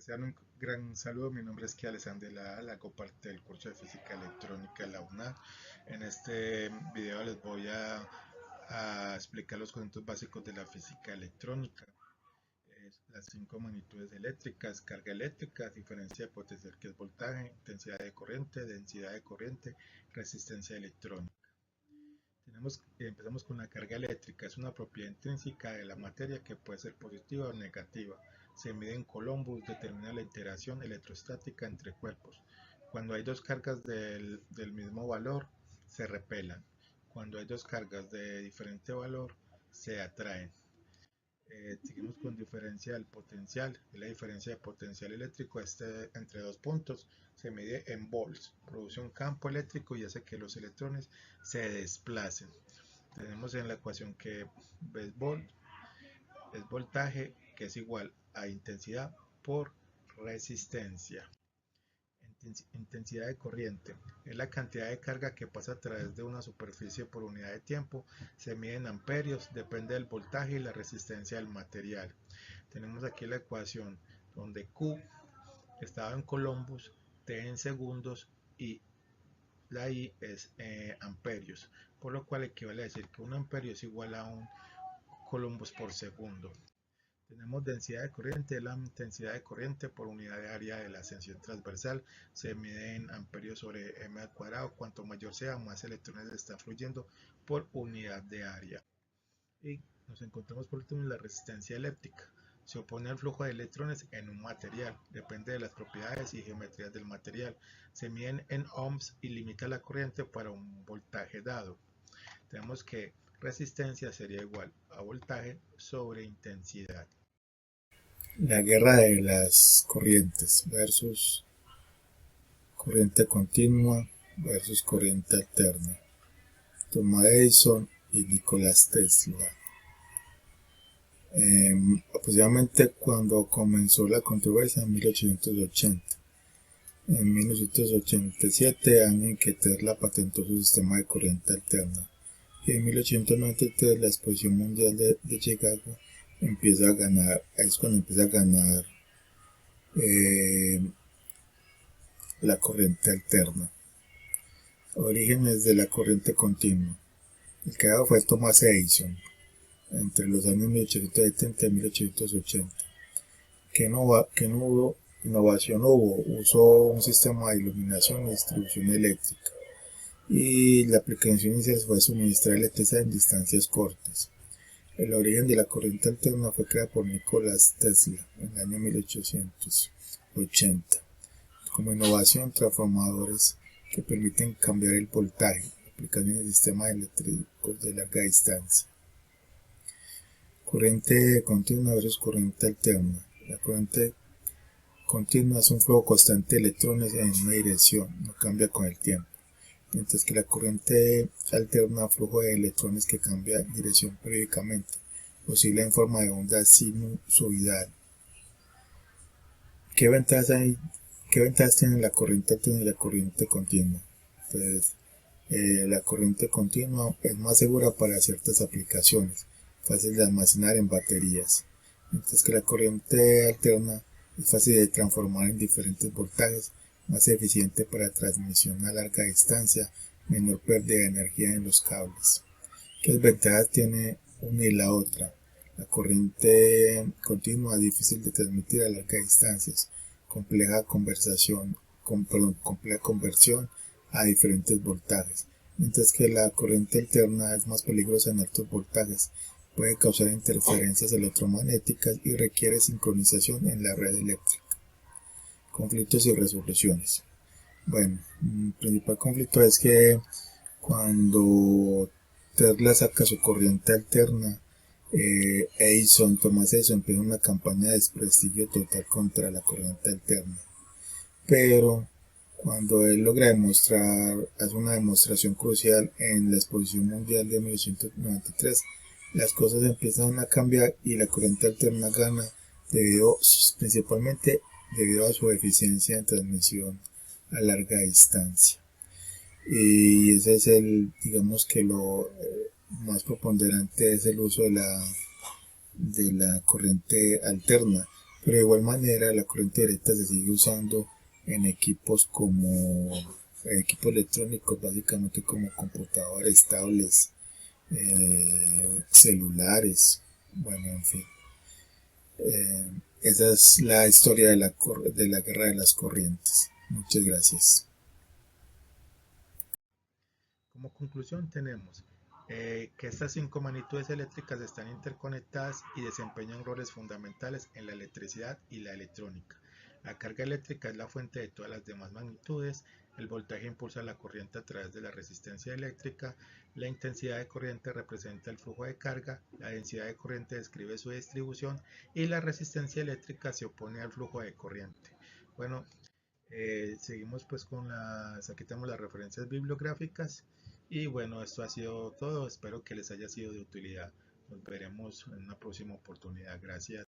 Sean un gran saludo, mi nombre es Kia Alexander Laal, hago parte del curso de Física Electrónica en la UNAD. En este video les voy a explicar los conceptos básicos de la física electrónica, las 5 magnitudes eléctricas, carga eléctrica, diferencia de potencial que es voltaje, intensidad de corriente, densidad de corriente, resistencia electrónica. Empezamos con la carga eléctrica. Es una propiedad intrínseca de la materia que puede ser positiva o negativa. Se mide en Coulomb, determina la interacción electrostática entre cuerpos. Cuando hay dos cargas del mismo valor, se repelan. Cuando hay dos cargas de diferente valor, se atraen. Seguimos con diferencia del potencial. La diferencia de potencial eléctrico entre dos puntos se mide en volts. Produce un campo eléctrico y hace que los electrones se desplacen. Tenemos en la ecuación que volt es voltaje, que es igual a intensidad por resistencia. Intensidad de corriente es la cantidad de carga que pasa a través de una superficie por unidad de tiempo. Se mide en amperios, depende del voltaje y la resistencia del material. Tenemos aquí la ecuación donde Q estaba en Columbus, T en segundos y la I es amperios, por lo cual equivale a decir que un amperio es igual a un Columbus por segundo. Tenemos densidad de corriente, la intensidad de corriente por unidad de área de la sección transversal. Se mide en amperios sobre m al cuadrado. Cuanto mayor sea, más electrones están fluyendo por unidad de área. Y nos encontramos por último en la resistencia eléctrica. Se opone al flujo de electrones en un material. Depende de las propiedades y geometrías del material. Se miden en ohms y limita la corriente para un voltaje dado. Tenemos que resistencia sería igual a voltaje sobre intensidad. La guerra de las corrientes versus corriente continua versus corriente alterna. Thomas Edison y Nikola Tesla. Aproximadamente cuando comenzó la controversia en 1880. En 1987, año en que Tesla patentó su sistema de corriente alterna. Y en 1893 la Exposición Mundial de Chicago empieza a ganar, es cuando empieza a ganar la corriente alterna. Orígenes de la corriente continua. El creador fue Thomas Edison entre los años 1870 y 1880. ¿Qué innovación hubo? Usó un sistema de iluminación y distribución eléctrica. Y la aplicación inicial fue suministrar electricidad en distancias cortas. El origen de la corriente alterna fue creada por Nikola Tesla en el año 1880. Como innovación, transformadores que permiten cambiar el voltaje, aplicaciones de sistemas eléctricos de larga distancia. Corriente continua versus corriente alterna. La corriente continua es un flujo constante de electrones en una dirección, no cambia con el tiempo. Mientras que la corriente alterna flujo de electrones que cambia dirección periódicamente, oscila en forma de onda sinusoidal. ¿Qué ventajas tienen la corriente alterna y la corriente continua? Pues la corriente continua es más segura para ciertas aplicaciones, fácil de almacenar en baterías, mientras que la corriente alterna es fácil de transformar en diferentes voltajes, más eficiente para transmisión a larga distancia, menor pérdida de energía en los cables. ¿Qué ventajas tiene una y la otra? La corriente continua es difícil de transmitir a largas distancias, compleja conversión a diferentes voltajes, mientras que la corriente alterna es más peligrosa en altos voltajes, puede causar interferencias electromagnéticas y requiere sincronización en la red eléctrica. Conflictos y resoluciones. Bueno, el principal conflicto es que cuando Tesla saca su corriente alterna, Thomas Edison empieza una campaña de desprestigio total contra la corriente alterna. Pero cuando él logra hace una demostración crucial en la Exposición Mundial de 1993, las cosas empiezan a cambiar y la corriente alterna gana principalmente debido a su eficiencia en transmisión a larga distancia. Y ese es digamos que lo más preponderante es el uso de la corriente alterna, Pero de igual manera la corriente directa se sigue usando en equipos como equipos electrónicos, básicamente como computadores, tablets, celulares, bueno, en fin. Esa es la historia de la guerra de las corrientes. Muchas gracias. Como conclusión tenemos que estas 5 magnitudes eléctricas están interconectadas y desempeñan roles fundamentales en la electricidad y la electrónica. La carga eléctrica es la fuente de todas las demás magnitudes, el voltaje impulsa la corriente a través de la resistencia eléctrica, la intensidad de corriente representa el flujo de carga, la densidad de corriente describe su distribución y la resistencia eléctrica se opone al flujo de corriente. Bueno, seguimos pues con aquí tenemos las referencias bibliográficas y bueno, esto ha sido todo, espero que les haya sido de utilidad, nos veremos en una próxima oportunidad, gracias.